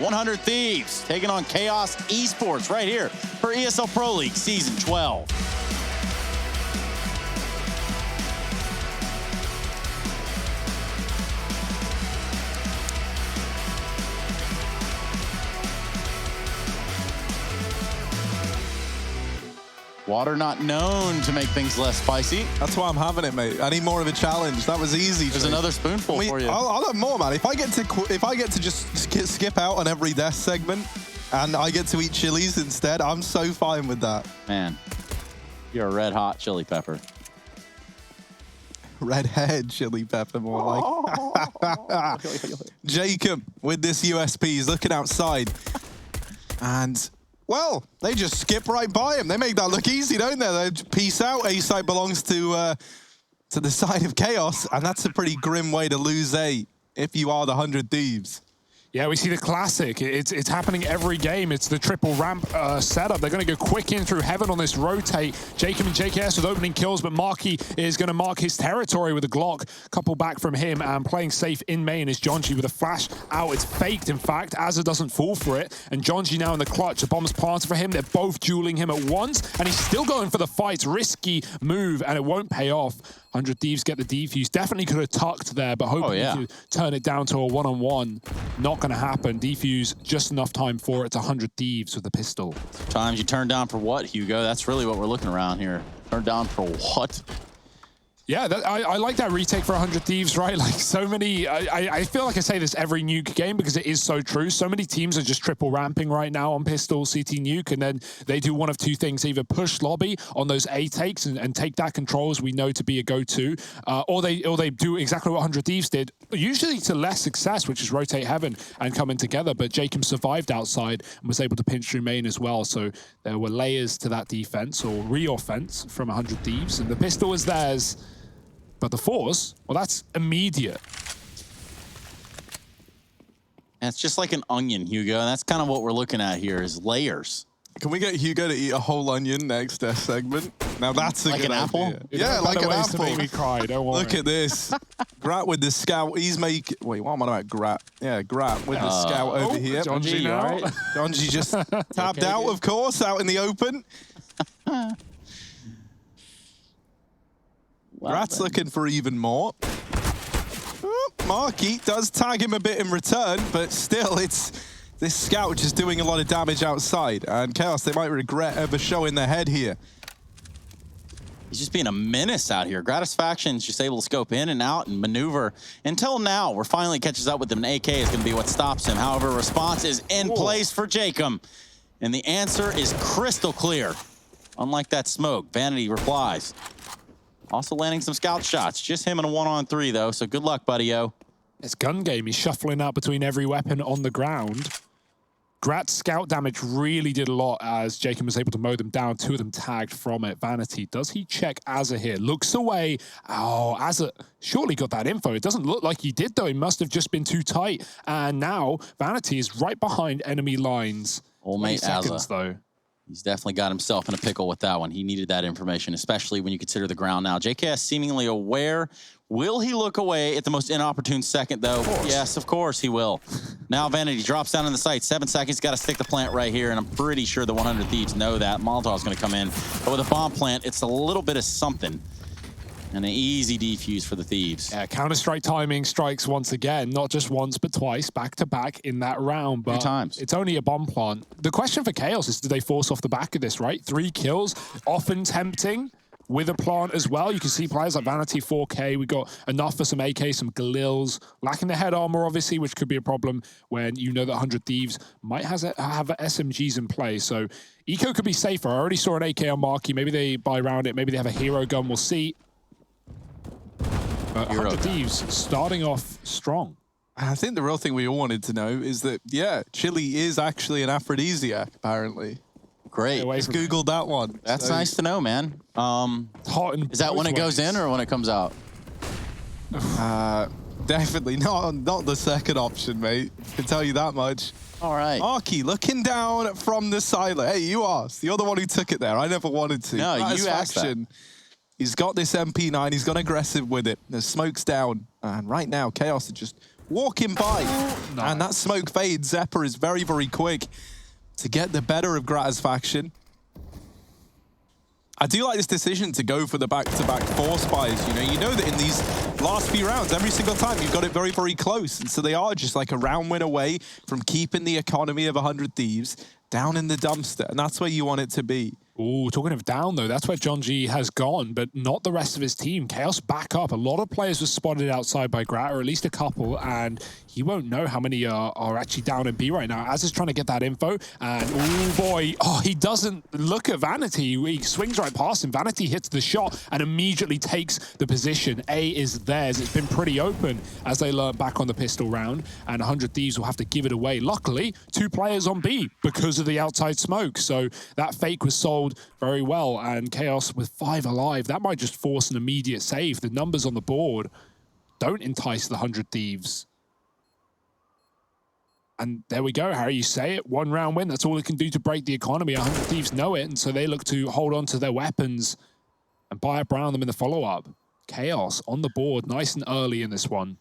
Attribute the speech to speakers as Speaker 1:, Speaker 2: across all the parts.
Speaker 1: 100 Thieves taking on Chaos Esports right here for ESL Pro League Season 12. Water not known to make things less spicy.
Speaker 2: That's why I'm having it, mate. I need more of a challenge. That was easy.
Speaker 1: There's another spoonful for you.
Speaker 2: I'll have more, man. If I get to just skip out on every death segment and I get to eat chilies instead, I'm so fine with that.
Speaker 1: Man, you're a red hot chili pepper.
Speaker 2: Redhead chili pepper, more like. Jacob with this USP. He's looking outside. And well, they just skip right by him. They make that look easy, don't they? They peace out. A side belongs to the side of Chaos, and that's a pretty grim way to lose A if you are the 100 Thieves.
Speaker 3: Yeah, we see the classic. It's happening every game. It's the triple ramp setup. They're going to go quick in through heaven on this rotate. Jacob and JKS with opening kills, but Marky is going to mark his territory with a Glock. Couple back from him, and playing safe in main is Jonji with a flash out. It's faked, in fact. Azza doesn't fall for it, and Jonji now in the clutch. The bomb's planted for him. They're both dueling him at once, and he's still going for the fight. Risky move, and it won't pay off. 100 Thieves get the defuse. Definitely could have tucked there, but hoping he could turn it down to a one-on-one. Not going to happen. Defuse, just enough time for it. It's 100 Thieves with the pistol.
Speaker 1: Sometimes you turn down for what, Hugo? That's really what we're looking around here. Turn down for what?
Speaker 3: Yeah, I like that retake for 100 Thieves, right? Like so many, I feel like I say this every Nuke game because it is so true. So many teams are just triple ramping right now on pistol, CT Nuke, and then they do one of two things: either push lobby on those A takes and take that control as we know to be a go-to, or they do exactly what 100 Thieves did, usually to less success, which is rotate heaven and coming together. But Jacob survived outside and was able to pinch through main as well. So there were layers to that defense or re-offense from 100 Thieves, and the pistol is theirs. But the force, well, that's immediate.
Speaker 1: And it's just like an onion, Hugo. And that's kind of what we're looking at here is layers.
Speaker 2: Can we get Hugo to eat a whole onion next segment? Now that's a
Speaker 1: like
Speaker 2: good
Speaker 1: an apple?
Speaker 2: idea. Yeah, like an apple.
Speaker 3: To make me cry, don't worry.
Speaker 2: Look at this. Grat with the scout. He's making... Wait, what am I about? Grat. Yeah, Grat with the scout over here.
Speaker 3: Jonji now.
Speaker 1: Right?
Speaker 2: Jonji just tapped out, of course, out in the open. Well, Grat's looking for even more. Marky does tag him a bit in return, but still, it's this scout just doing a lot of damage outside. And Chaos, they might regret ever showing their head here.
Speaker 1: He's just being a menace out here. Gratisfaction's just able to scope in and out and maneuver. Until now, where finally catches up with him, an AK is going to be what stops him. However, response is in place for Jacob. And the answer is crystal clear. Unlike that smoke, Vanity replies. Also landing some scout shots. Just him in a 1-on-3, though, so good luck, buddy-o.
Speaker 3: It's gun game. He's shuffling out between every weapon on the ground. Grat's scout damage really did a lot as Jacob was able to mow them down. Two of them tagged from it. Vanity, does he check Azza here? Looks away. Oh, Azza surely got that info. It doesn't look like he did, though. He must have just been too tight. And now Vanity is right behind enemy lines.
Speaker 1: Old mate
Speaker 3: seconds,
Speaker 1: Azza,
Speaker 3: though.
Speaker 1: He's definitely got himself in a pickle with that one. He needed that information, especially when you consider the ground now. JKS seemingly aware. Will he look away at the most inopportune second, though? Yes, of course he will. Now Vanity drops down in the site. 7 seconds, got to stick the plant right here, and I'm pretty sure the 100 Thieves know that. Molotov's going to come in. But with a bomb plant, it's a little bit of something. And an easy defuse for the Thieves.
Speaker 3: Yeah, Counter-Strike timing strikes once again, not just once, but twice, back-to-back in that round. But
Speaker 1: 2 times.
Speaker 3: It's only a bomb plant. The question for Chaos is, do they force off the back of this, right? 3 kills, often tempting with a plant as well. You can see players like Vanity 4K. We got enough for some AK, some Galils. Lacking the head armor, obviously, which could be a problem when you know that 100 Thieves might have SMGs in play. So Eco could be safer. I already saw an AK on Marky. Maybe they buy around it. Maybe they have a hero gun. We'll see. 100 Thieves starting off strong.
Speaker 2: I think the real thing we all wanted to know is that, yeah, chili is actually an aphrodisiac, apparently.
Speaker 1: Great.
Speaker 2: Just Googled that one.
Speaker 1: That's nice to know, man.
Speaker 3: Hot and
Speaker 1: is that when it goes in or when it comes out?
Speaker 2: Definitely not the second option, mate. I can tell you that much.
Speaker 1: All right.
Speaker 2: Marky looking down from the sideline. Hey, you asked. You're the one who took it there. I never wanted to.
Speaker 1: No, you asked that.
Speaker 2: He's got this MP9. He's gone aggressive with it. The smoke's down. And right now, Chaos are just walking by.
Speaker 3: Nice.
Speaker 2: And that smoke fades. Zephyr is very, very quick to get the better of Gratis faction. I do like this decision to go for the back-to-back force buys. You know that in these last few rounds, every single time you've got it very, very close. And so they are just like a round win away from keeping the economy of 100 Thieves down in the dumpster. And that's where you want it to be.
Speaker 3: Ooh, talking of down, though, that's where John G has gone, but not the rest of his team. Chaos back up. A lot of players were spotted outside by Grat, or at least a couple, and he won't know how many are actually down in B right now. Az is trying to get that info, and oh boy, he doesn't look at Vanity. He swings right past him. Vanity hits the shot and immediately takes the position. A is theirs. It's been pretty open as they learn back on the pistol round, and 100 Thieves will have to give it away. Luckily, 2 players on B because of the outside smoke, so that fake was sold very well, and Chaos with 5 alive, that might just force an immediate save. The numbers on the board don't entice the 100 Thieves. And there we go, Harry, you say it, 1 round win, that's all it can do to break the economy. 100 Thieves know it, and so they look to hold on to their weapons and buy up around them in the follow-up. Chaos on the board, nice and early in this one.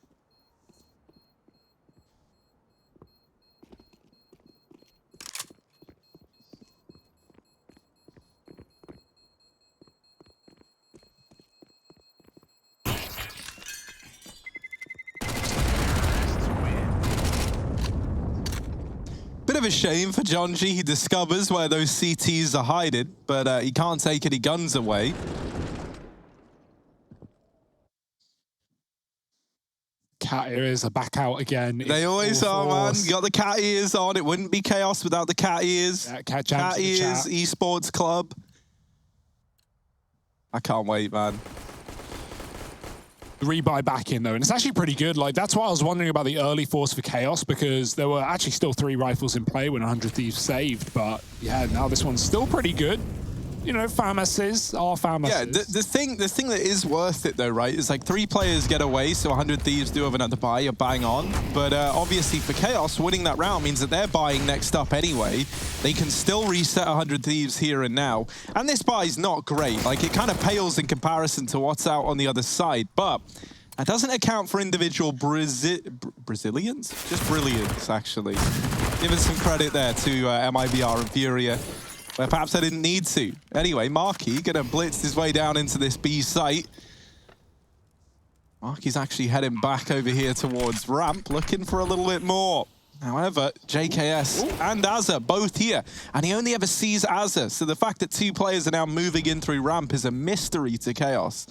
Speaker 2: Bit of a shame for John G. He discovers where those CTs are hiding, but he can't take any guns away.
Speaker 3: Cat ears are back out again.
Speaker 2: They always are, man. You got the cat ears on. It wouldn't be Chaos without the cat ears.
Speaker 3: Cat
Speaker 2: ears, esports club. I can't wait, man.
Speaker 3: Rebuy back in, though, and it's actually pretty good. Like, that's why I was wondering about the early force for Chaos, because there were actually still 3 rifles in play when 100 Thieves saved, but yeah, now this one's still pretty good. You know, FAMASs are FAMASs.
Speaker 2: Yeah, the thing that is worth it, though, right, is like 3 players get away, so 100 Thieves do have another buy, you're bang on. But obviously for Chaos, winning that round means that they're buying next up anyway. They can still reset 100 Thieves here and now. And this buy is not great. Like, it kind of pales in comparison to what's out on the other side. But that doesn't account for individual Brazilians? Just brilliance, actually. Giving some credit there to MIBR and Furia, where perhaps I didn't need to. Anyway, Marky gonna blitz his way down into this B site. Marky's actually heading back over here towards ramp, looking for a little bit more. However, JKS and Azza both here, and he only ever sees Azza, so the fact that 2 players are now moving in through ramp is a mystery to Chaos.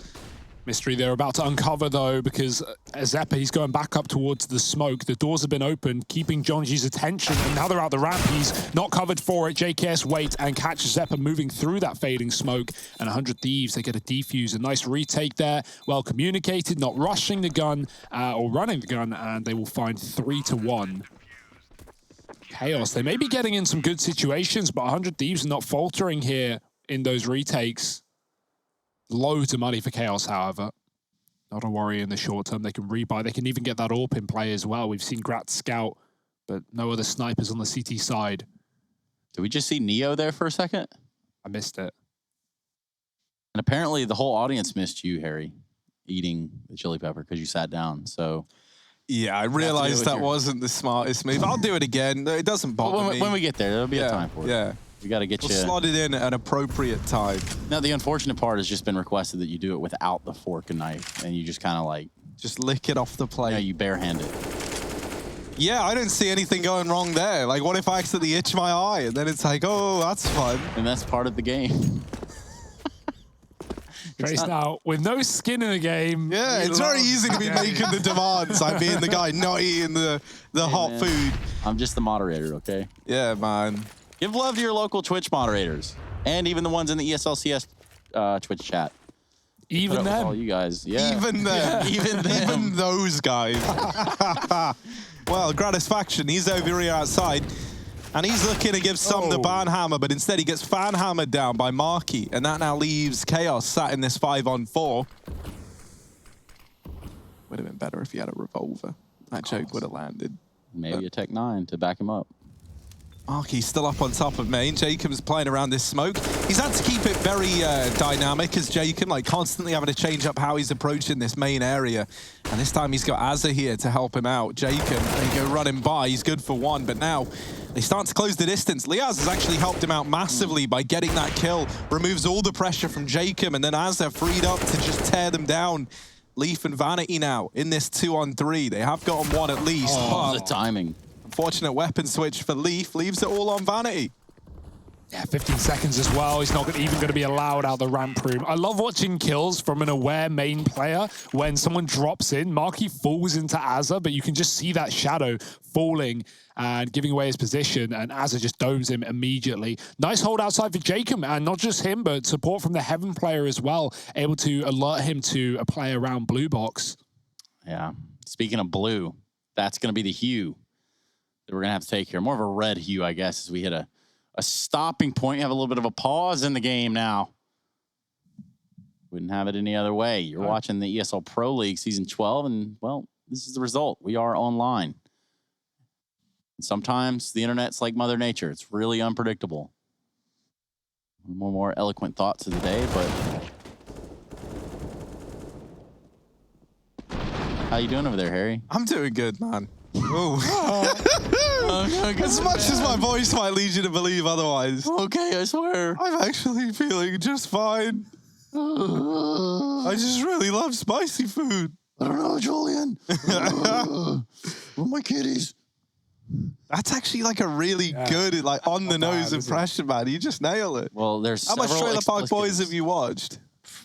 Speaker 3: Mystery they're about to uncover, though, because Zephyr, he's going back up towards the smoke. The doors have been opened, keeping John G's attention, and now they're out the ramp. He's not covered for it. JKS waits and catches Zephyr moving through that fading smoke, and 100 Thieves, they get a defuse. A nice retake there, well communicated, not rushing the gun or running the gun, and they will find 3 to 1. Chaos, they may be getting in some good situations, but 100 Thieves are not faltering here in those retakes. Loads of money for Chaos, however. Not a worry in the short term. They can rebuy. They can even get that AWP in play as well. We've seen Grat scout, but no other snipers on the CT side.
Speaker 1: Did we just see Neo there for a second?
Speaker 3: I missed it.
Speaker 1: And apparently the whole audience missed you, Harry, eating the chili pepper because you sat down. So
Speaker 2: yeah, I realized that wasn't the smartest move. I'll do it again. It doesn't bother me.
Speaker 1: When we get there, there'll be a time for it.
Speaker 2: Yeah.
Speaker 1: We got to get
Speaker 2: we'll
Speaker 1: you.
Speaker 2: Slot it in at an appropriate time.
Speaker 1: Now, the unfortunate part has just been requested that you do it without the fork and knife, and you just kind of like...
Speaker 2: Just lick it off the plate.
Speaker 1: Yeah, you barehand it.
Speaker 2: Yeah, I don't see anything going wrong there. Like, what if I accidentally itch my eye? And then it's like, oh, that's fun.
Speaker 1: And that's part of the game.
Speaker 3: Trace now, with no skin in the game.
Speaker 2: Yeah, it's very easy to be making the demands. I'm being the guy not eating the hot food.
Speaker 1: I'm just the moderator, okay?
Speaker 2: Yeah, man.
Speaker 1: Give love to your local Twitch moderators. And even the ones in the ESL CS Twitch chat.
Speaker 3: Even them.
Speaker 1: All you guys. Yeah.
Speaker 2: Even them.
Speaker 1: Yeah. Even them.
Speaker 2: Even those guys. Well, Gratisfaction, he's over here outside. And he's looking to give some the banhammer, but instead he gets fan-hammered down by Marky. And that now leaves Chaos sat in this 5-on-4. Would have been better if he had a revolver. That joke would have landed.
Speaker 1: Maybe a Tech 9 to back him up.
Speaker 2: Marky's still up on top of main. Jacob's playing around this smoke. He's had to keep it very dynamic as Jacob, like constantly having to change up how he's approaching this main area. And this time he's got Azza here to help him out. Jacob, there you go, running by. He's good for one, but now they start to close the distance. Liaz has actually helped him out massively by getting that kill. Removes all the pressure from Jacob, and then Azza freed up to just tear them down. Leaf and Vanity now in this 2-on-3. They have gotten one at least.
Speaker 1: Oh, the timing.
Speaker 2: Unfortunate weapon switch for Leaf. Leaves it all on Vanity.
Speaker 3: Yeah, 15 seconds as well. He's not even going to be allowed out the ramp room. I love watching kills from an aware main player. When someone drops in, Marky falls into Azza, but you can just see that shadow falling and giving away his position, and Azza just domes him immediately. Nice hold outside for Jacob, and not just him, but support from the Heaven player as well, able to alert him to a play around blue box.
Speaker 1: Yeah. Speaking of blue, that's going to be the hue that we're going to have to take here. More of a red hue, I guess, as we hit a stopping point. You have a little bit of a pause in the game now. Wouldn't have it any other way. You're watching the ESL Pro League Season 12, and, well, this is the result. We are online. And sometimes the internet's like Mother Nature. It's really unpredictable. More eloquent thoughts of the day, but... How you doing over there, Harry?
Speaker 2: I'm doing good, man. As much as my voice might lead you to believe otherwise.
Speaker 1: Okay, I swear.
Speaker 2: I'm actually feeling just fine. I just really love spicy food.
Speaker 1: I don't know, Julian. Where are my kitties?
Speaker 2: That's actually like a really good, like on the nose impression, man. You just nail it.
Speaker 1: Well, there's
Speaker 2: how much Trailer Park Boys have you watched?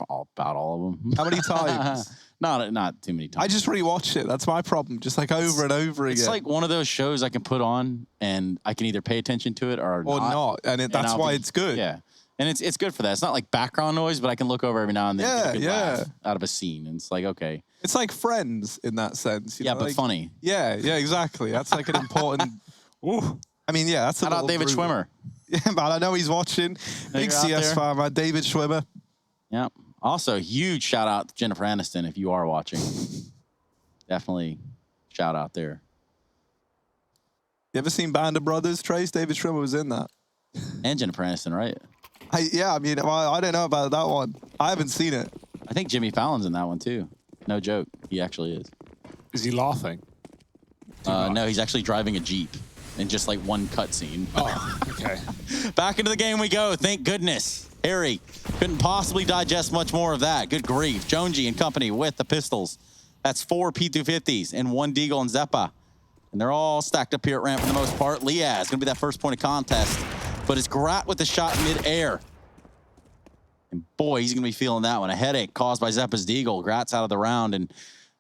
Speaker 1: About all of them.
Speaker 2: How many times?
Speaker 1: Not too many times.
Speaker 2: I just rewatch it. That's my problem. Just like over and over again.
Speaker 1: It's like one of those shows I can put on and I can either pay attention to it or
Speaker 2: not. And that's why it's good.
Speaker 1: Yeah. And it's good for that. It's not like background noise, but I can look over every now and then and get a good laugh out of a scene. And it's like, okay.
Speaker 2: It's like Friends in that sense. You know,
Speaker 1: but
Speaker 2: like,
Speaker 1: funny.
Speaker 2: Yeah, exactly. That's like an important... Ooh. I mean, yeah, that's a
Speaker 1: Shout out David Schwimmer.
Speaker 2: Yeah, man, I know he's watching. Big CS fan, man. David Schwimmer.
Speaker 1: Yeah. Also, huge shout out to Jennifer Aniston if you are watching. Definitely shout out there.
Speaker 2: You ever seen Band of Brothers, Trace? David Schwimmer was in that.
Speaker 1: And Jennifer Aniston, right?
Speaker 2: I mean, I don't know about that one. I haven't seen it.
Speaker 1: I think Jimmy Fallon's in that one too. No joke. He actually is.
Speaker 3: Is he laughing?
Speaker 1: No, he's actually driving a Jeep in just like one cutscene.
Speaker 3: Oh, okay.
Speaker 1: Back into the game we go. Thank goodness. Harry couldn't possibly digest much more of that. Good grief. Jonesy and company with the pistols. That's 4 P250s and 1 Deagle and Zeppa. And they're all stacked up here at ramp for the most part. Liaz going to be that first point of contest. But it's Grat with the shot mid-air. And boy, he's going to be feeling that one. A headache caused by Zeppa's Deagle. Grat's out of the round. And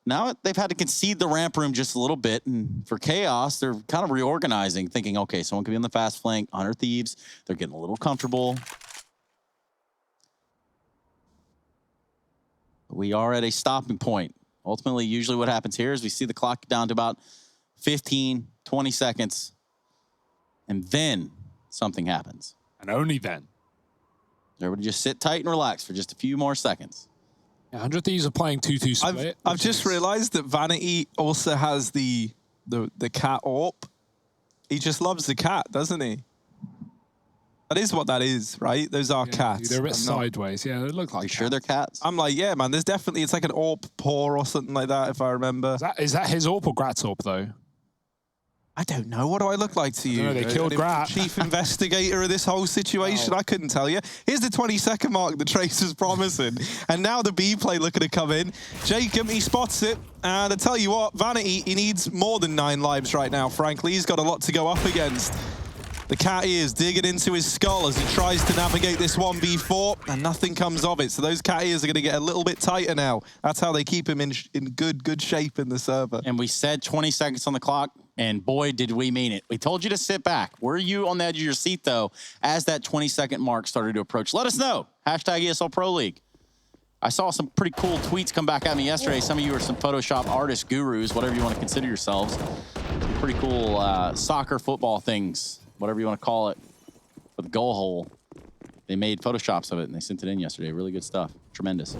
Speaker 1: now they've had to concede the ramp room just a little bit. And for Chaos, they're kind of reorganizing, thinking, okay, someone can be on the fast flank. 100 Thieves. They're getting a little comfortable. We are at a stopping point. Ultimately, usually what happens here is we see the clock down to about 15, 20 seconds. And then something happens.
Speaker 3: And only then.
Speaker 1: Everybody just sit tight and relax for just a few more seconds.
Speaker 3: Yeah, 100 Thieves are playing 2-2 split.
Speaker 2: I've just realized that Vanity also has the cat AWP. He just loves the cat, doesn't he? That is what that is, right? Those are cats.
Speaker 3: They're a bit sideways. Yeah, they look like
Speaker 1: sure they're cats?
Speaker 2: I'm like, yeah, man, there's definitely, it's like an AWP paw or something like that, if I remember.
Speaker 3: Is that his AWP or Grat's AWP, though?
Speaker 2: I don't know. What do I look like to you?
Speaker 3: No, they killed Grat.
Speaker 2: Chief investigator of this whole situation. I couldn't tell you. Here's the 20-second mark the Trace was promising. And now the B play looking to come in. Jacob, he spots it. And I tell you what, Vanity, he needs more than 9 lives right now, frankly. He's got a lot to go up against. The cat ears digging into his skull as he tries to navigate this 1v4, and nothing comes of it. So those cat ears are going to get a little bit tighter now. That's how they keep him in good shape in the server.
Speaker 1: And we said 20 seconds on the clock, and boy, did we mean it. We told you to sit back. Were you on the edge of your seat, though, as that 20-second mark started to approach? Let us know. Hashtag ESL Pro League. I saw some pretty cool tweets come back at me yesterday. Some of you are some Photoshop artist gurus, whatever you want to consider yourselves. Some pretty cool soccer, football things, whatever you want to call it, for the goal hole. They made Photoshops of it, and they sent it in yesterday. Really good stuff. Tremendous.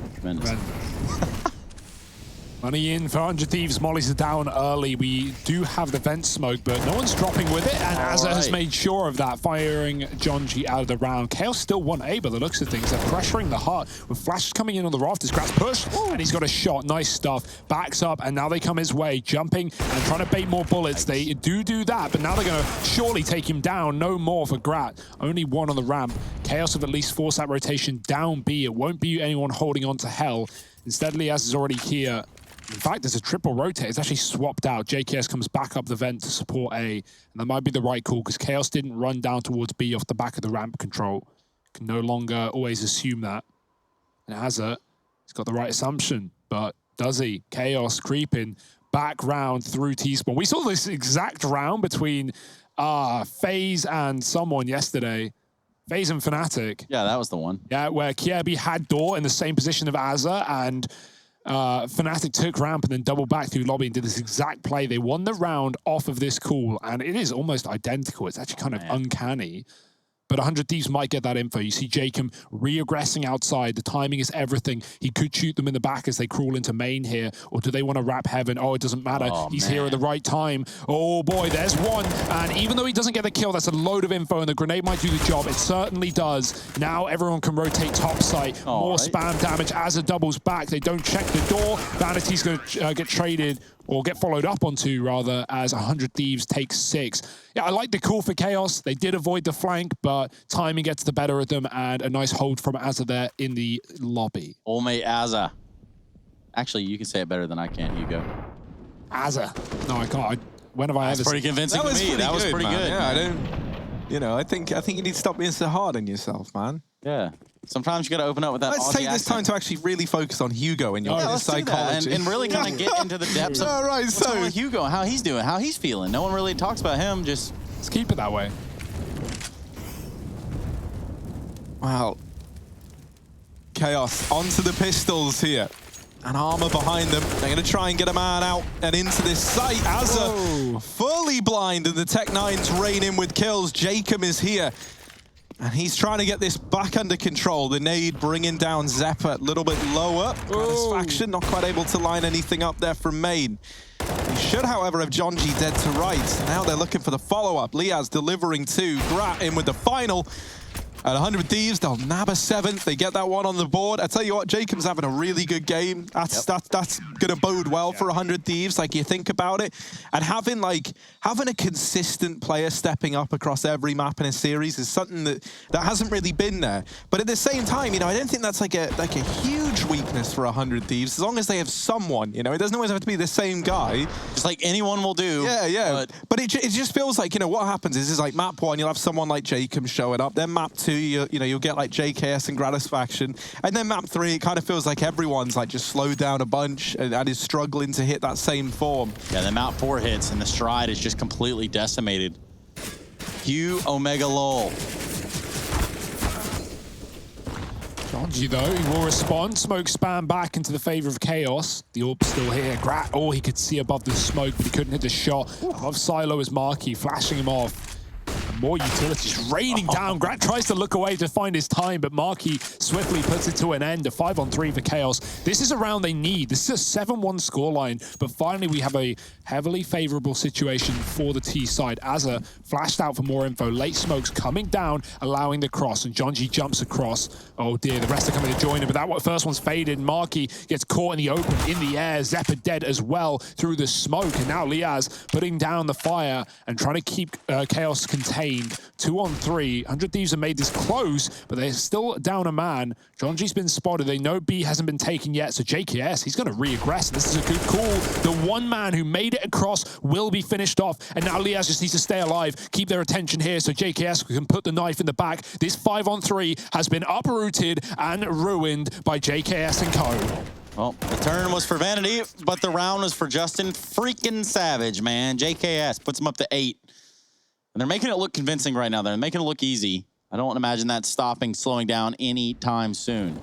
Speaker 3: Money in for 100 Thieves. Mollies are down early. We do have the vent smoke, but no one's dropping with it. And Azza has made sure of that, firing John G out of the round. Chaos still 1A by the looks of things. They're pressuring the heart with flashes coming in on the rafters. Grat's pushed, and he's got a shot. Nice stuff. Backs up, and now they come his way, jumping and trying to bait more bullets. They do that, but now they're going to surely take him down. No more for Grat. Only one on the ramp. Chaos have at least forced that rotation down B. It won't be anyone holding on to Hell. Instead, Liaz is already here. In fact, there's a triple rotate. It's actually swapped out. JKS comes back up the vent to support A. And that might be the right call because Chaos didn't run down towards B off the back of the ramp control. Can no longer always assume that. And Azza, he's got the right assumption. But does he? Chaos creeping back round through T-spawn. We saw this exact round between FaZe and someone yesterday. FaZe and Fnatic.
Speaker 1: Yeah, that was the one.
Speaker 3: Yeah, where Kiebi had door in the same position of Azza, and Fnatic took ramp and then doubled back through lobby and did this exact play. They won the round off of this call, and it is almost identical. It's actually kind of uncanny. But 100 Thieves might get that info. You see Jacob re-aggressing outside. The timing is everything. He could shoot them in the back as they crawl into main here. Or do they want to wrap heaven? Oh, it doesn't matter. He's here at the right time. Oh, boy, there's one. And even though he doesn't get the kill, that's a load of info, and the grenade might do the job. It certainly does. Now everyone can rotate top site. More spam damage as it doubles back. They don't check the door. Vanity's going to get traded, or get followed up onto, rather, as 100 Thieves takes 6. Yeah, I like the call for Chaos. They did avoid the flank, but timing gets the better of them, and a nice hold from Azza there in the lobby.
Speaker 1: Old mate Azza. Actually, you can say it better than I can, Hugo.
Speaker 3: Azza. No, I can't. When have I ever...
Speaker 1: That's pretty convincing to me. That was pretty good.
Speaker 2: Yeah, I don't... You know, I think you need to stop being so hard on yourself, man.
Speaker 1: Yeah. Sometimes you got to open up with that.
Speaker 2: Let's take this time to actually really focus on Hugo and your psychology.
Speaker 1: And really kind of get into the depths of what's going on with Hugo, how he's doing, how he's feeling. No one really talks about him. Just
Speaker 3: let's keep it that way.
Speaker 2: Wow. Chaos onto the pistols here. And Armor behind them. They're going to try and get a man out and into this site. Azza fully blind, and the Tech-9s rain in with kills. Jacob is here. And he's trying to get this back under control. The nade bringing down Zeppa a little bit lower. Satisfaction, not quite able to line anything up there from main. He should, however, have John G dead to right. Now they're looking for the follow-up. Liaz delivering 2. Grat in with the final. At 100 Thieves, they'll nab a 7th. They get that one on the board. I tell you what, Jacob's having a really good game. That's going to bode well for 100 Thieves, like you think about it. And having a consistent player stepping up across every map in a series is something that hasn't really been there. But at the same time, you know, I don't think that's like a huge weakness for 100 Thieves, as long as they have someone, you know. It doesn't always have to be the same guy.
Speaker 1: Just like anyone will do.
Speaker 2: Yeah. But it just feels like, you know, what happens is like map 1, you'll have someone like Jacob showing up. Then map 2, you'll get like JKS and Gratisfaction. And then map 3, it kind of feels like everyone's like just slowed down a bunch and is struggling to hit that same form.
Speaker 1: Yeah, the map 4 hits and the stride is just completely decimated. Hugh Omega Lol.
Speaker 3: Jonji, though, he will respond. Smoke spam back into the favor of Chaos. The orb's still here. Grat, he could see above the smoke, but he couldn't hit the shot. Above Silo is Marky, flashing him off. More utilities raining down. Grat tries to look away to find his time, but Marky swiftly puts it to an end. A 5-on-3 for Chaos. This is a round they need. This is a 7-1 scoreline, but finally we have a heavily favorable situation for the T side. Azza flashed out for more info. Late smokes coming down, allowing the cross, and John G jumps across. Oh dear, the rest are coming to join him, but that first one's faded. Marky gets caught in the open, in the air. Zeppa dead as well through the smoke, and now Liaz putting down the fire and trying to keep Chaos contained. 2-on-3. 100 Thieves have made this close, but they're still down a man. John G's been spotted. They know B hasn't been taken yet, so JKS, he's going to re-aggress. This is a good call. The one man who made it across will be finished off, and now Liaz just needs to stay alive, keep their attention here so JKS can put the knife in the back. This 5-on-3 has been uprooted and ruined by JKS and co.
Speaker 1: Well, the turn was for Vanity, but the round was for Justin freaking Savage, man. JKS puts him up to 8. And they're making it look convincing right now. They're making it look easy. I don't imagine that stopping, slowing down anytime soon.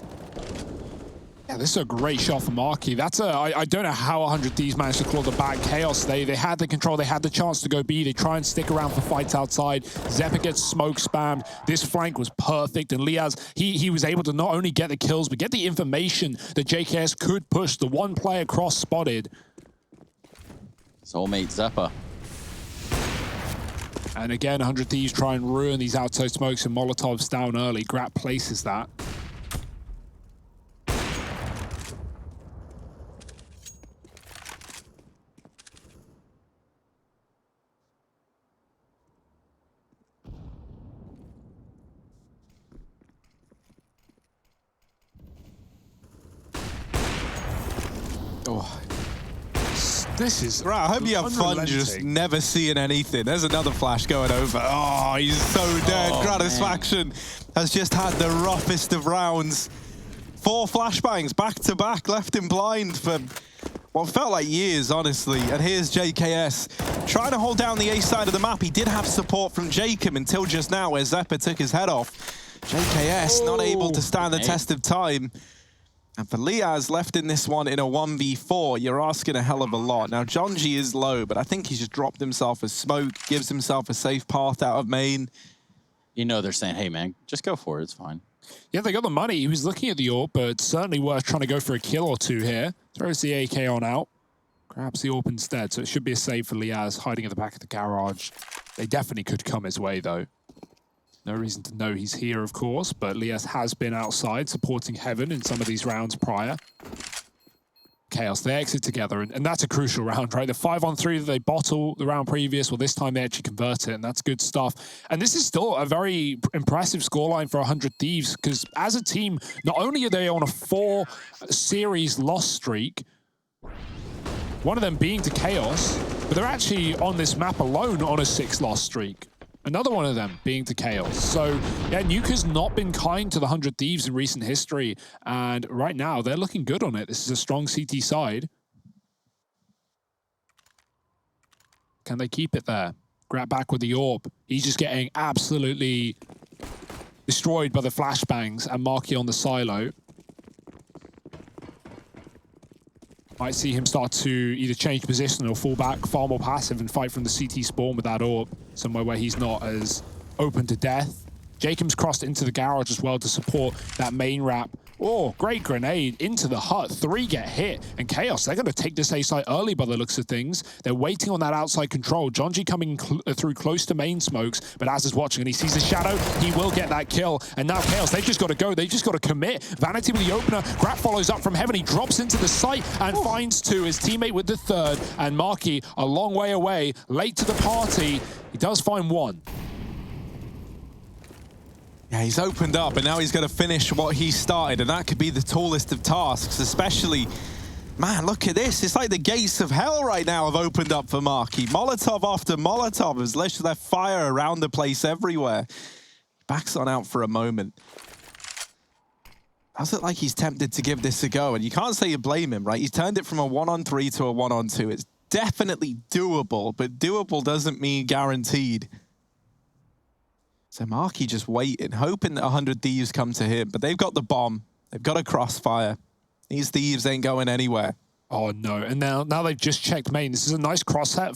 Speaker 3: Yeah, this is a great shot for Marky. That's I don't know how 100 Thieves managed to claw the back. Chaos, they had the control, they had the chance to go B. They try and stick around for fights outside. Zephyr gets smoke spammed. This flank was perfect, and Liaz, he was able to not only get the kills, but get the information that JKS could push. The one player cross spotted.
Speaker 1: Soulmate Zephyr.
Speaker 3: And again, 100 Thieves try and ruin these outside smokes and Molotovs down early. Grat places that.
Speaker 2: Oh.
Speaker 3: This is
Speaker 2: right. I hope you have fun just never seeing anything. There's another flash going over. Oh, he's so dead. Oh, Gratisfaction has just had the roughest of rounds. 4 flashbangs back to back, left him blind for what felt like years, honestly. And here's JKS trying to hold down the A side of the map. He did have support from Jacob until just now, where Zephyr took his head off. JKS not able to stand the test of time. And for Liaz, left in this one in a 1v4, you're asking a hell of a lot. Now, Jonji is low, but I think he's just dropped himself a smoke, gives himself a safe path out of main.
Speaker 1: You know they're saying, hey, man, just go for it. It's fine.
Speaker 3: Yeah, they got the money. He was looking at the AWP, but certainly worth trying to go for a kill or two here. Throws the AK on out. Grabs the AWP instead, so it should be a save for Liaz, hiding at the back of the garage. They definitely could come his way, though. No reason to know he's here, of course, but Liaz has been outside supporting Heaven in some of these rounds prior. Chaos, they exit together, and that's a crucial round, right? The 5-on-3 that they bottle the round previous, well, this time they actually convert it, and that's good stuff. And this is still a very impressive scoreline for 100 Thieves, because as a team, not only are they on a 4-series loss streak, one of them being to Chaos, but they're actually on this map alone on a 6-loss streak. Another one of them being to Chaos. So, yeah, Nuke has not been kind to the 100 Thieves in recent history. And right now, they're looking good on it. This is a strong CT side. Can they keep it there? Grab back with the AWP. He's just getting absolutely destroyed by the flashbangs and Marky on the silo. Might see him start to either change position or fall back far more passive and fight from the CT spawn with that AWP, somewhere where he's not as open to death. Jacob's crossed into the garage as well to support that main wrap. Oh, great grenade into the hut. 3 get hit. And Chaos, they're going to take this A site early by the looks of things. They're waiting on that outside control. Jonji coming through close to main smokes, but Az is watching and he sees the shadow. He will get that kill. And now Chaos, they've just got to go. They've just got to commit. Vanity with the opener. Grat follows up from Heaven. He drops into the site and finds 2. His teammate with the 3rd. And Marky a long way away, late to the party. He does find 1.
Speaker 2: Yeah, he's opened up, and now he's going to finish what he started, and that could be the tallest of tasks, especially... Man, look at this. It's like the gates of hell right now have opened up for Marky. Molotov after Molotov has left fire around the place everywhere. Backs on out for a moment. Does it like he's tempted to give this a go, and you can't say you blame him, right? He's turned it from a 1-on-3 to a 1-on-2. It's definitely doable, but doable doesn't mean guaranteed. So Marky just waiting, hoping that 100 Thieves come to him. But they've got the bomb. They've got a crossfire. These Thieves ain't going anywhere.
Speaker 3: Oh, no. And now they've just checked main. This is a nice crossfire,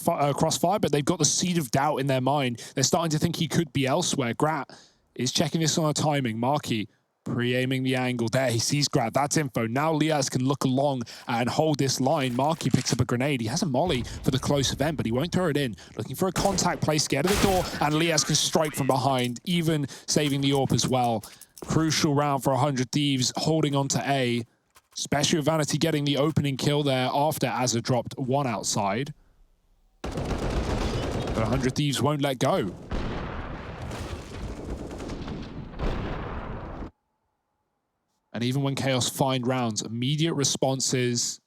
Speaker 3: but they've got the seed of doubt in their mind. They're starting to think he could be elsewhere. Grat is checking this on a timing. Marky pre-aiming the angle. There, he sees Grat. That's info. Now Liaz can look along and hold this line. Marky picks up a grenade. He has a molly for the close event, but he won't throw it in. Looking for a contact play, scared of the door, and Liaz can strike from behind, even saving the AWP as well. Crucial round for 100 Thieves, holding on to A. Especially with Vanity getting the opening kill there after Azza dropped 1 outside. But 100 Thieves won't let go. And even when Chaos find rounds, immediate responses,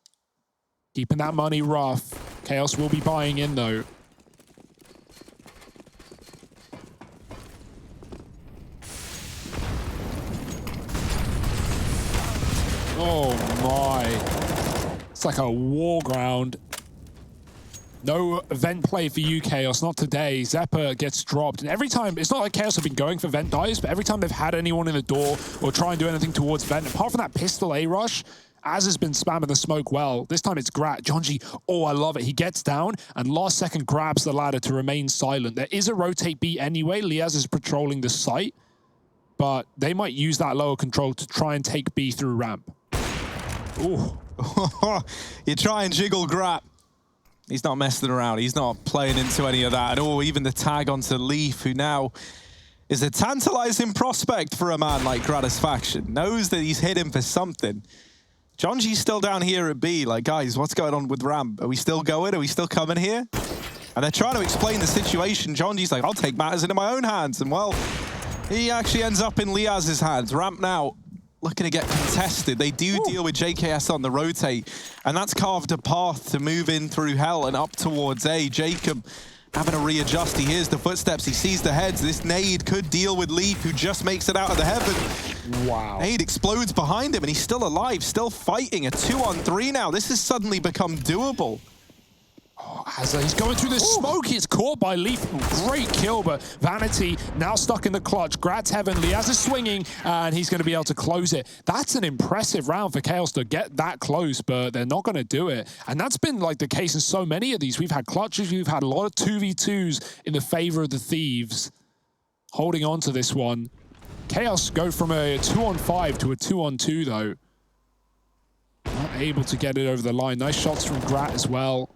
Speaker 3: keeping that money rough. Chaos will be buying in, though. Oh, my. It's like a war ground. No vent play for you, Chaos, not today. Zephyr gets dropped, and every time, it's not like Chaos have been going for vent dives, but every time they've had anyone in the door or try and do anything towards vent, apart from that pistol A rush, Az has been spamming the smoke well. This time it's Grat. Jonji, oh, I love it. He gets down and last second grabs the ladder to remain silent. There is a rotate B anyway. Liaz is patrolling the site, but they might use that lower control to try and take B through ramp. Ooh.
Speaker 2: You try and jiggle Grat. He's not messing around. He's not playing into any of that at all. Even the tag onto Leaf, who now is a tantalizing prospect for a man like Gratisfaction. Knows that he's hit him for something. Jonji's still down here at B. Like, guys, what's going on with ramp? Are we still going? Are we still coming here? And they're trying to explain the situation. Jonji's like, I'll take matters into my own hands. And, well, he actually ends up in Liaz's hands. Ramp now looking to get contested. They do deal with JKS on the rotate, and that's carved a path to move in through Hell and up towards A. Jacob having to readjust. He hears the footsteps. He sees the heads. This nade could deal with Leaf, who just makes it out of the heaven.
Speaker 3: Wow.
Speaker 2: Nade explodes behind him, and he's still alive, still fighting. A 2-on-3 now. This has suddenly become doable.
Speaker 3: As he's going through the smoke, it's caught by Leaf. Great kill, but Vanity now stuck in the clutch. Grat's heaven, Liaz is swinging, and he's going to be able to close it. That's an impressive round for Chaos to get that close, but they're not going to do it. And that's been like the case in so many of these. We've had clutches, we've had a lot of 2v2s in the favor of the Thieves. Holding on to this one. Chaos go from a 2-on-5 to a 2-on-2, though. Not able to get it over the line. Nice shots from Grat as well.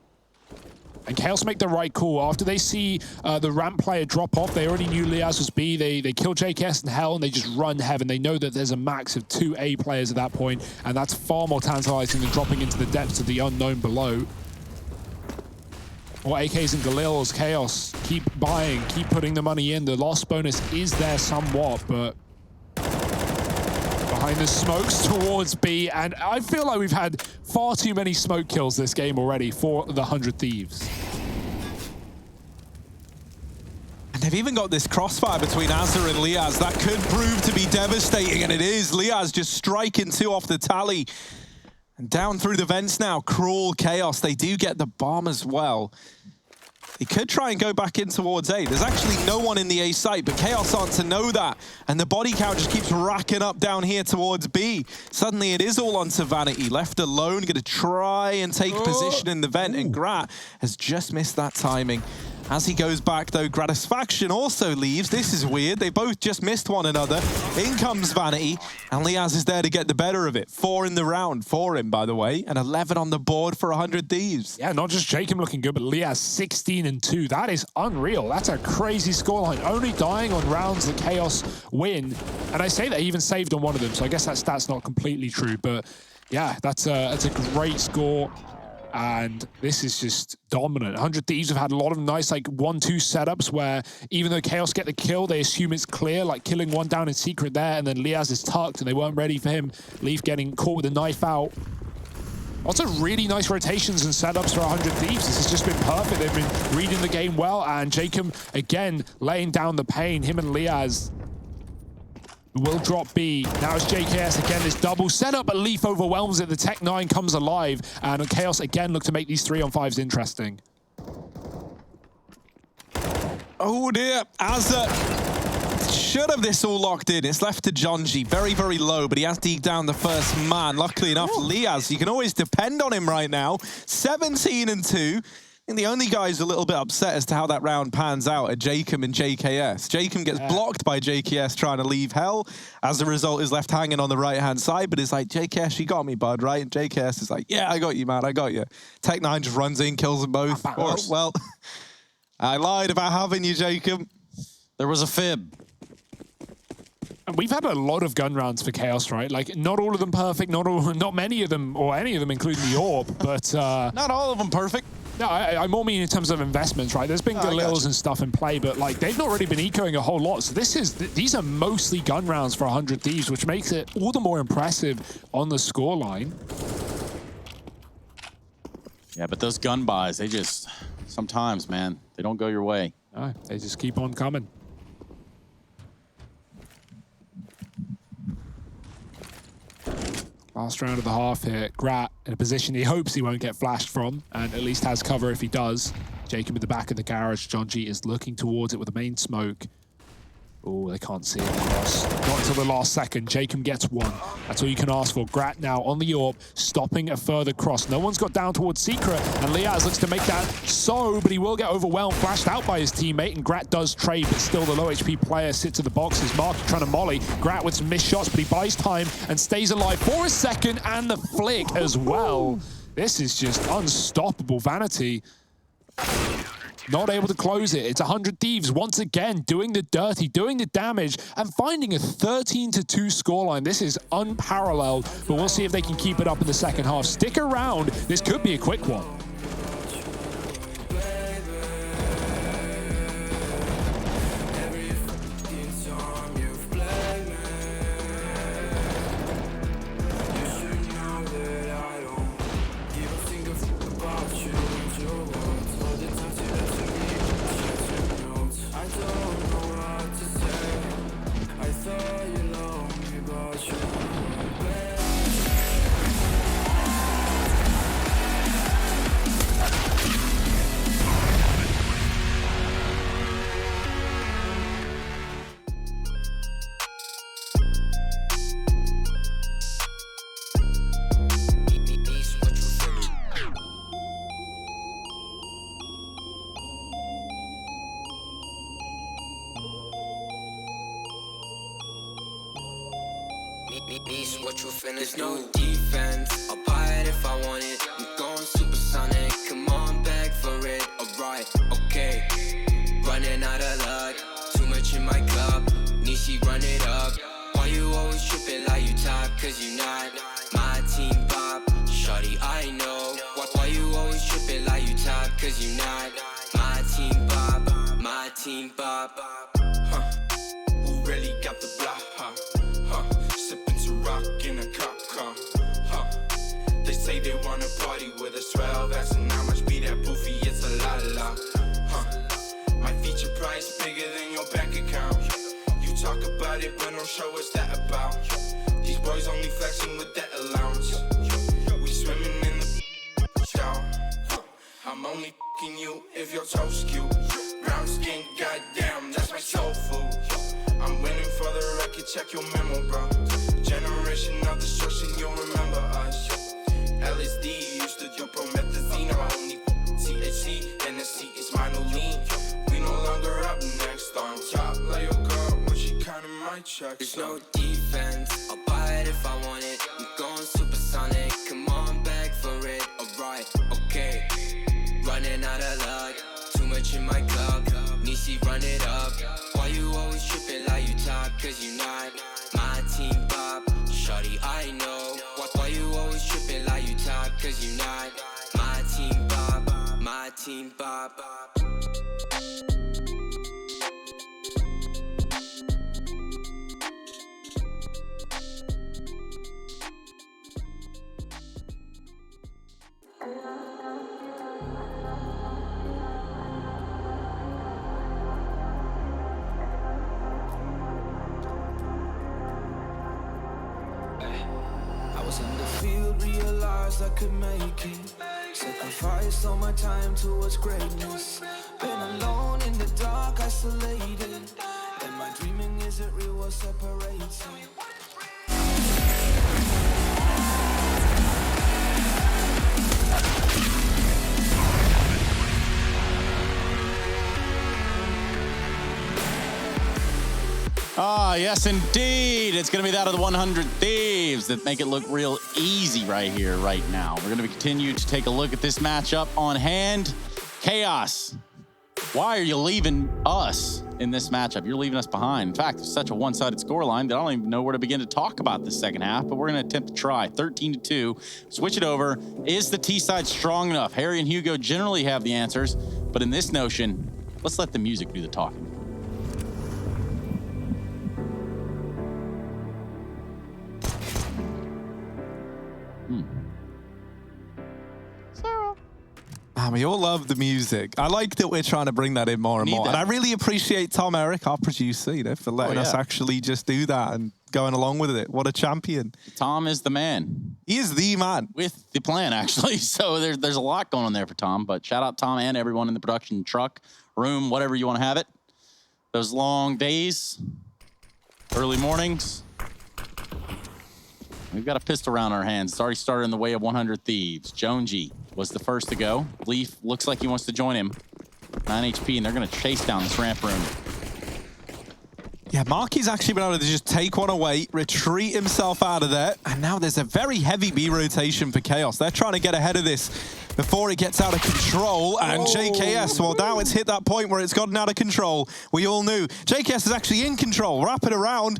Speaker 3: And Chaos make the right call. After they see the ramp player drop off, they already knew Liaz was B. They kill JKS in Hell, and they just run Heaven. They know that there's a max of 2 A players at that point, and that's far more tantalizing than dropping into the depths of the unknown below. Or AKs and Galils, Chaos, keep buying, keep putting the money in. The loss bonus is there somewhat, but behind the smokes towards B, and I feel like we've had far too many smoke kills this game already for the 100 Thieves.
Speaker 2: And they've even got this crossfire between Azza and Liaz. That could prove to be devastating, and it is. Liaz just striking 2 off the tally. And down through the vents now, Crawl, Chaos. They do get the bomb as well. He could try and go back in towards A. There's actually no one in the A site, but Chaos aren't to know that. And the body count just keeps racking up down here towards B. Suddenly it is all onto Vanity. Left alone, going to try and take position in the vent. And Grat has just missed that timing. As he goes back, though, Gratisfaction also leaves. This is weird. They both just missed one another. In comes Vanity, and Liaz is there to get the better of it. 4 in the round for him, by the way, and 11 on the board for 100 Thieves.
Speaker 3: Yeah, not just Jacob looking good, but Liaz 16-2. That is unreal. That's a crazy scoreline. Only dying on rounds that Chaos win. And I say that he even saved on one of them, so I guess that stat's not completely true. But yeah, that's a great score. And this is just dominant. 100 Thieves have had a lot of nice, like, 1-2 setups where even though Chaos get the kill, they assume it's clear, like killing one down in secret there, and then Liaz is tucked, and they weren't ready for him. Leaf getting caught with a knife out. Also, really nice rotations and setups for 100 Thieves. This has just been perfect. They've been reading the game well, and Jacob, again, laying down the pain. Him and Liaz will drop B. Now it's JKS again, this double setup, but Leaf overwhelms it. The Tech 9 comes alive, and Chaos again look to make these 3-on-5s interesting.
Speaker 2: Oh dear, Azza should have this all locked in. It's left to Jonji, very, very low, but he has to eke down the first man. Luckily enough, Liaz, you can always depend on him right now. 17-2. I think the only guys a little bit upset as to how that round pans out are Jacob and JKS. Jacob gets blocked by JKS trying to leave Hell. As a result, is left hanging on the right-hand side, but it's like, JKS, you got me, bud, right? And JKS is like, yeah, I got you, man, I got you. Tech 9 just runs in, kills them both. Oh, well, I lied about having you, Jacob.
Speaker 1: There was a fib.
Speaker 3: And we've had a lot of gun rounds for Chaos, right? Like, not all of them perfect, not many of them, or any of them, including the Orb, but...
Speaker 1: not all of them perfect.
Speaker 3: No, I more mean in terms of investments, right? There's been Galils and stuff in play, but like they've not really been ecoing a whole lot. So these are mostly gun rounds for 100 Thieves, which makes it all the more impressive on the scoreline.
Speaker 1: Yeah, but those gun buys, they just, sometimes, man, they don't go your way.
Speaker 3: No, they just keep on coming. Last round of the half here. Grat in a position he hopes he won't get flashed from, and at least has cover if he does. Jacob at the back of the garage. Jonji is looking towards it with the main smoke. Oh, they can't see it. Not until the last second. Jacob gets one. That's all you can ask for. Grat now on the AWP, stopping a further cross. No one's got down towards Secret, and Liaz looks to make that so, but he will get overwhelmed, flashed out by his teammate, and Grat does trade, but still the low HP player sits at the boxes. Mark trying to molly. Grat with some missed shots, but he buys time and stays alive for a second, and the flick as well. This is just unstoppable. Vanity not able to close it. It's 100 Thieves once again doing the dirty, doing the damage, and finding a 13-2 scoreline. This is unparalleled, but we'll see if they can keep it up in the second half. Stick around. This could be a quick one.
Speaker 4: What you finna do? Defense, I'll buy it if I want it. I'm going supersonic, come on, beg for it. Alright, okay. Running out of luck, too much in my cup. Nishi, run it up. Why you always tripping like you top? Cause you not my team pop. Shawty, I know. Why you always tripping like you top? Cause you not my team pop. My team pop. Who really got the block, sipping to rock in a cop car, They say they wanna party with us, 12 asking how much be that poofy, it's a la, My feature price bigger than your bank account. You talk about it, but don't show what's that about. These boys only flexing with that allowance. We swimming in the shower. I'm only f***ing you if your toes cute. Brown skin, goddamn, that's my soul food. I'm winning for the record, check your memo, bro. Generation of destruction, you'll remember us. LSD used to do promethazine, only THC, NSC is my new lean. We no longer up next on top. Like your girl when she counting my checks. There's no defense, I'll buy it if I want it. I'm going supersonic, come on, beg for it. Alright, okay. Running out of luck, too much in my cup. Nishi, run it up. Why you always tripping like you top? Cause you not my team pop. Shawty, I know. Why you always tripping like you top? Cause you not my team pop. My team pop.
Speaker 5: I was in the field, realized I could make it. Sacrificed all my time towards greatness. Been alone in the dark, isolated. And my dreaming isn't real, what separates me.
Speaker 1: Ah, yes, indeed. It's going to be that of the 100 Thieves that make it look real easy right here, right now. We're going to continue to take a look at this matchup on hand. Chaos, why are you leaving us in this matchup? You're leaving us behind. In fact, it's such a one-sided scoreline that I don't even know where to begin to talk about this second half, but we're going to attempt to try. 13-2. Switch it over. Is the T side strong enough? Harry and Hugo generally have the answers, but in this notion, let's let the music do the talking.
Speaker 2: We all love the music. I like that we're trying to bring that in more and more. And I really appreciate Tom Eric, our producer, for letting us actually just do that and going along with it. What a champion.
Speaker 1: Tom is the man.
Speaker 2: He is the man.
Speaker 1: With the plan, actually. So there's a lot going on there for Tom. But shout out Tom and everyone in the production truck, room, whatever you want to have it. Those long days, early mornings. We've got a pistol around our hands. It's already started in the way of 100 Thieves. Jonesy was the first to go. Leaf looks like he wants to join him. 9 HP, and they're going to chase down this ramp room.
Speaker 2: Yeah, Marky's actually been able to just take one away, retreat himself out of there, and now there's a very heavy B rotation for Chaos. They're trying to get ahead of this before it gets out of control, and JKS, well, now it's hit that point where it's gotten out of control. We all knew. JKS is actually in control, wrapping around,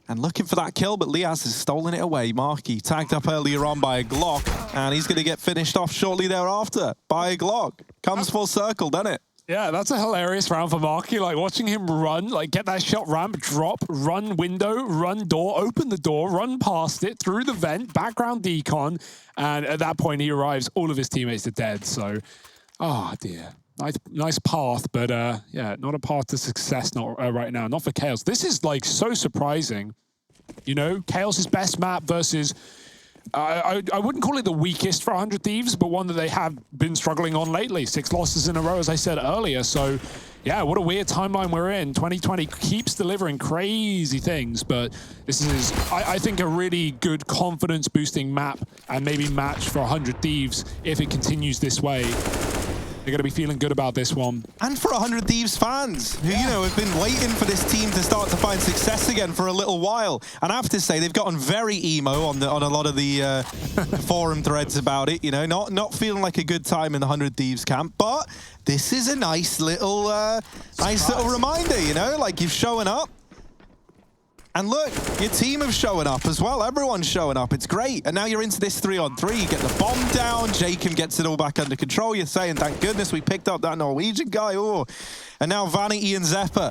Speaker 2: and looking for that kill, but Liaz has stolen it away. Marky tagged up earlier on by a Glock, and he's going to get finished off shortly thereafter by a Glock. Comes full circle, doesn't it?
Speaker 3: Yeah, that's a hilarious round for Marky. Like, watching him run, like, get that shot ramp, drop, run window, run door, open the door, run past it, through the vent, background decon, and at that point, he arrives, all of his teammates are dead, so, oh, dear. Nice path, but, yeah, not a path to success not right now, not for Chaos. This is, like, so surprising. You know, Chaos's best map versus... I wouldn't call it the weakest for 100 Thieves, but one that they have been struggling on lately. 6 losses in a row, as I said earlier. So, yeah, what a weird timeline we're in. 2020 keeps delivering crazy things, but this is, I think, a really good confidence-boosting map and maybe match for 100 Thieves if it continues this way. They're going to be feeling good about this one.
Speaker 2: And for 100 Thieves fans, who, you know, have been waiting for this team to start to find success again for a little while. And I have to say, they've gotten very emo on a lot of the forum threads about it. You know, not feeling like a good time in the 100 Thieves camp. But this is a nice little reminder, you know, like you've shown up. And look, your team have shown up as well. Everyone's showing up. It's great. And now you're into this 3-on-3. You get the bomb down. Jacob gets it all back under control. You're saying, thank goodness we picked up that Norwegian guy. Oh. And now Vanity and Zephyr,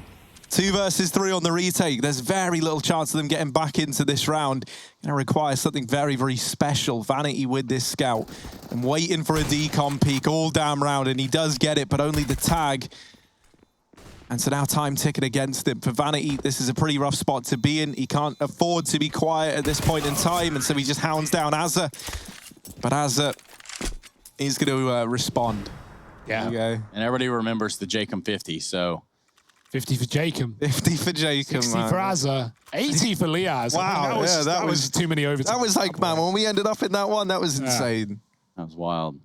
Speaker 2: 2 versus 3 on the retake. There's very little chance of them getting back into this round. Going to require something very, very special. Vanity with this scout and waiting for a decon peek all damn round. And he does get it, but only the tag. And so now time ticking against him. For Vanity, this is a pretty rough spot to be in. He can't afford to be quiet at this point in time, and so he just hounds down Azza. But Azza is going to respond.
Speaker 3: Yeah.
Speaker 2: There you go.
Speaker 1: And everybody remembers the Jacob 50, so...
Speaker 3: 50 for Jacob.
Speaker 2: 50 for Jacob,
Speaker 3: 60
Speaker 2: man.
Speaker 3: for Azza. 80 for Liaz.
Speaker 2: Wow,
Speaker 3: I mean, that was too many overtime.
Speaker 2: That was like, man, when we ended up in that one, that was insane.
Speaker 1: That was wild.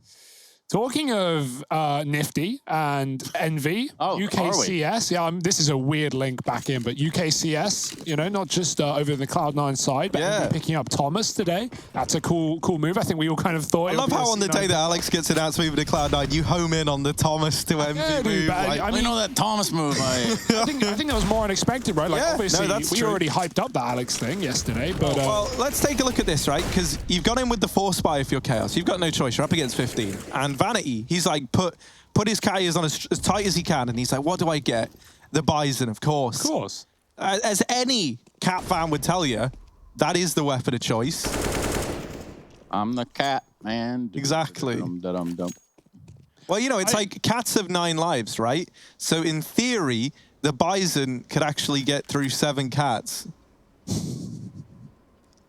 Speaker 3: Talking of Nifty and Envy, UKCS, yeah, this is a weird link back in, but UKCS, you know, not just over the Cloud9 side, but Envy picking up Thomas today. That's a cool move. I think we all kind of thought.
Speaker 2: I love how on the day that Alex gets announced moving to Cloud9, you home in on the Thomas to Envy move.
Speaker 1: Like, I mean, know that Thomas move.
Speaker 3: I think that was more unexpected, right? Like, obviously, we
Speaker 2: true.
Speaker 3: already hyped up the Alex thing yesterday, but...
Speaker 2: well, let's take a look at this, right? Because you've got in with the 4 spy if you're Chaos. You've got no choice. You're up against 15. And Vanity, he's like, put his carriers on as tight as he can, and he's like, what do I get? The Bison, of course.
Speaker 3: Of course.
Speaker 2: As any Cat fan would tell you, that is the weapon of choice.
Speaker 1: I'm the cat, man.
Speaker 2: Exactly.
Speaker 1: Dum-dum-dum.
Speaker 2: Well, you know, it's like cats have 9 lives, right? So in theory, the Bison could actually get through 7 cats.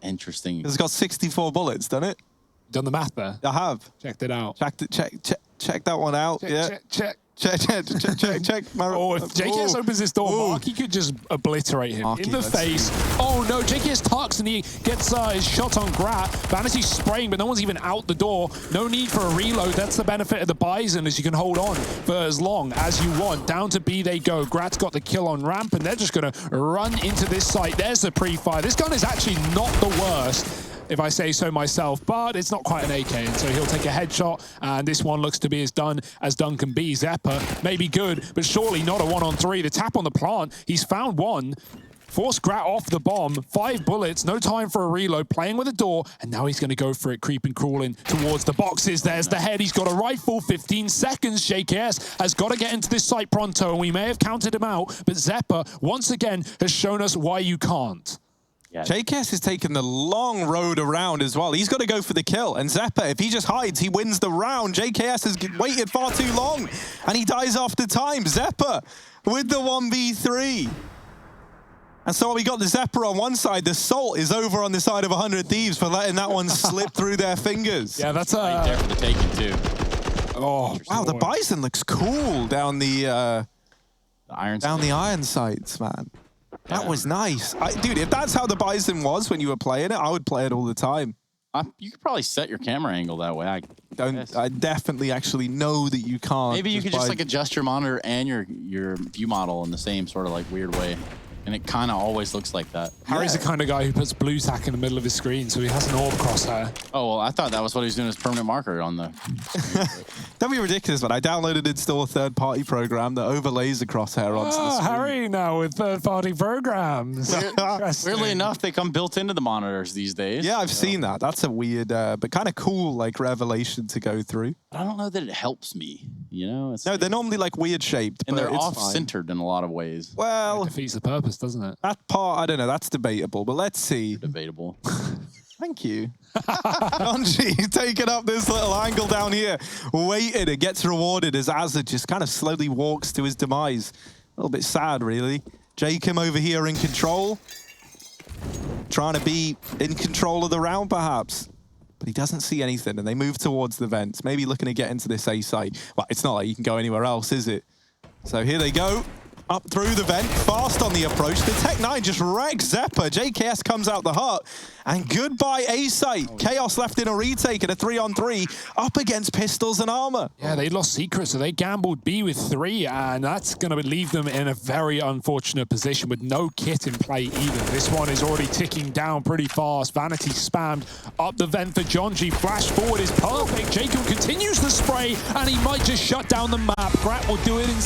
Speaker 1: Interesting.
Speaker 2: It's got 64 bullets, doesn't it?
Speaker 3: Done the math there.
Speaker 2: I have.
Speaker 3: Checked it out.
Speaker 2: Check that one out.
Speaker 3: Check.
Speaker 2: Check.
Speaker 3: Oh, if JKS opens this door, Marky could just obliterate him in the face. Oh no, JKS tucks and he gets his shot on Grat. Vanity's spraying, but no one's even out the door. No need for a reload. That's the benefit of the Bison, as you can hold on for as long as you want. Down to B they go. Grat's got the kill on ramp, and they're just going to run into this site. There's the pre-fire. This gun is actually not the worst, if I say so myself, but it's not quite an AK, and so he'll take a headshot, and this one looks to be as done can be. Zephyr may be good, but surely not a 1-on-3. The tap on the plant, he's found one. Forced Grat off the bomb, 5 bullets, no time for a reload, playing with a door, and now he's going to go for it, creeping, crawling towards the boxes. There's the head, he's got a rifle, 15 seconds. JKS has got to get into this site pronto, and we may have counted him out, but Zephyr, once again, has shown us why you can't.
Speaker 1: Yeah.
Speaker 2: JKS is taking the long road around as well. He's got to go for the kill. And Zephyr, if he just hides, he wins the round. JKS has waited far too long, and he dies after time. Zephyr with the 1v3. And so we got the Zephyr on one side. The Salt is over on the side of 100 Thieves for letting that one slip through their fingers.
Speaker 3: Yeah, that's
Speaker 1: right there for the taking, too.
Speaker 2: Oh, wow, the Bison looks cool down the
Speaker 1: The iron
Speaker 2: Down the iron sights, man. That was nice. Dude, if that's how the Bison was when you were playing it, I would play it all the time.
Speaker 1: You could probably set your camera angle that way.
Speaker 2: I definitely actually know that you can't.
Speaker 1: Maybe you could just like adjust your monitor and your view model in the same sort of like weird way. And it kind of always looks like that.
Speaker 3: Harry's the kind of guy who puts blue tack in the middle of his screen, so he has an orb crosshair.
Speaker 1: Oh, well, I thought that was what he was doing as permanent marker on the...
Speaker 2: That'd be ridiculous, but I downloaded and installed a third-party program that overlays the crosshair onto the screen.
Speaker 3: Harry now with third-party programs.
Speaker 1: Weirdly enough, they come built into the monitors these days.
Speaker 2: Yeah, I've seen that. That's a weird, but kind of cool, like, revelation to go through.
Speaker 1: I don't know that it helps me, you know?
Speaker 2: No, they're normally, like, weird-shaped,
Speaker 1: and
Speaker 2: but
Speaker 1: they're
Speaker 2: it's
Speaker 1: off-centered in a lot of ways.
Speaker 2: Well...
Speaker 3: It defeats the purpose, doesn't it?
Speaker 2: That part, I don't know, that's debatable, but let's see.
Speaker 1: Debatable.
Speaker 2: Thank you. Donji taking up this little angle down here. Waited, it gets rewarded as Azza just kind of slowly walks to his demise. A little bit sad, really. Jacob over here in control. Trying to be in control of the round, perhaps. But he doesn't see anything, and they move towards the vents. Maybe looking to get into this A site. Well, it's not like you can go anywhere else, is it? So here they go. Up through the vent, fast on the approach. The Tech-9 just wrecks Zeppa. JKS comes out the hut. And goodbye A-Site. Chaos left in a retake at a 3-on-3 up against Pistols and Armor.
Speaker 3: Yeah, they lost Secret, so they gambled B with 3, and that's going to leave them in a very unfortunate position with no kit in play either. This one is already ticking down pretty fast. Vanity spammed up the vent for Jonji. Flash forward is perfect. Jacob continues the spray, and he might just shut down the map. Grat will do it instead.